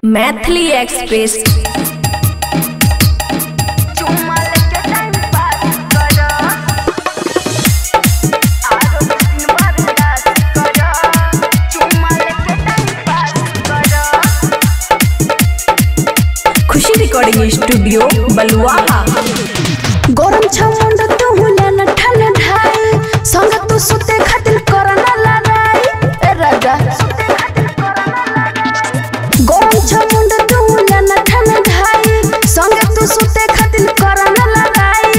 Maithili express. खुशी recording studio बलुआहा। गरम छमुंड तू हुलन ठन ढाई संग तू सुते खातिर करना लड़ाई ए राजा सुते खातिर करना लड़ाई। गरम छमुंड तू हुलन ठन ढाई संग तू सुते खातिर करना लड़ाई।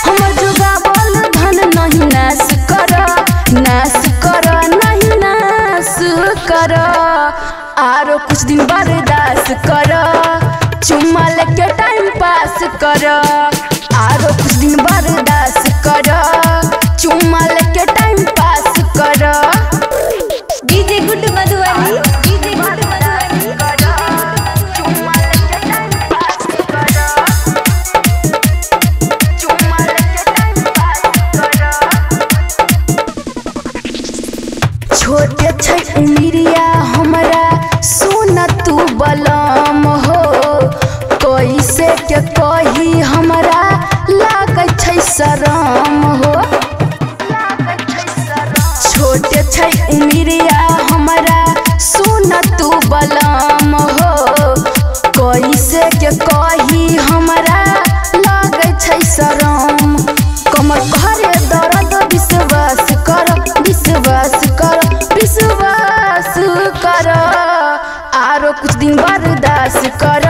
हम जुगा बोल धन नहीं नाश कर नहीं नाश कर आरो कुछ दिन बर्दाश्त कर चुम्मा लेके टाइम पास कर आरो कुछ दिन बर्दाश्त कर चुम्मा लेके टाइम पास कर। DJ good Madhubani, DJ good Madhubani, चुम्मा लेके टाइम पास कर चुम्मा लेके टाइम पास कर। छोटे छै उमिरिया हमरा सुन तू बलम हो कैसे के कही हमरा लागै छै शरम हो। छोटे छै उमिरिया हमरा सुन तू बलम हो कैसे के कही हमरा लागै छै शरम। कमर भरे दर्द विश्वास कर विश्वास कर विश्वास कर आरो कुछ दिन बर्दाश्त कर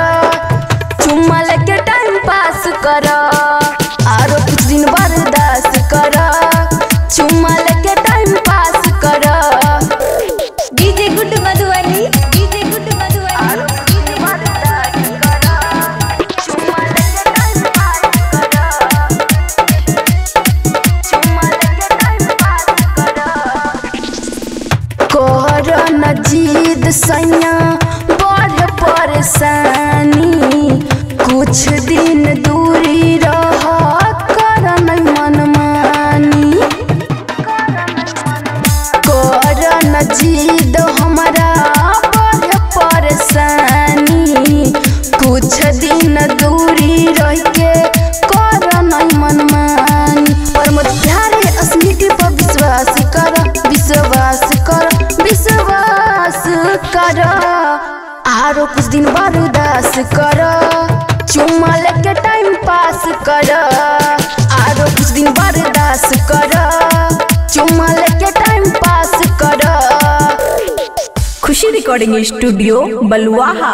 चुम्मा लेके टाइम पास कर आरो कुछ दिन बर्दाश्त कर चुम्मा लेके टाइम पास कर। DJ good Madhubani, DJ good Madhubani, चुम्मा लेके टाइम पास चुम्मा लेके टाइम पास कर न जिद सैया बढ़ परेशानी कुछ दिन दूरी रह कर नहीं मनमानी कर न जिद हमरा बढ़ परेशानी कुछ दिन दूरी रह के कर नहीं मनमानी। प्रमोद प्यारे स्मृति पर विश्वास कर विश्वास कर विश्वास कर आरो कुछ दिन बर्दाश्त कर चुम्मा लेके टाइम पास कर आरो कुछ दिन बर्दाश्त कर चुम्मा लेके टाइम पास कर। खुशी रिकॉर्डिंग स्टूडियो बलुआहा।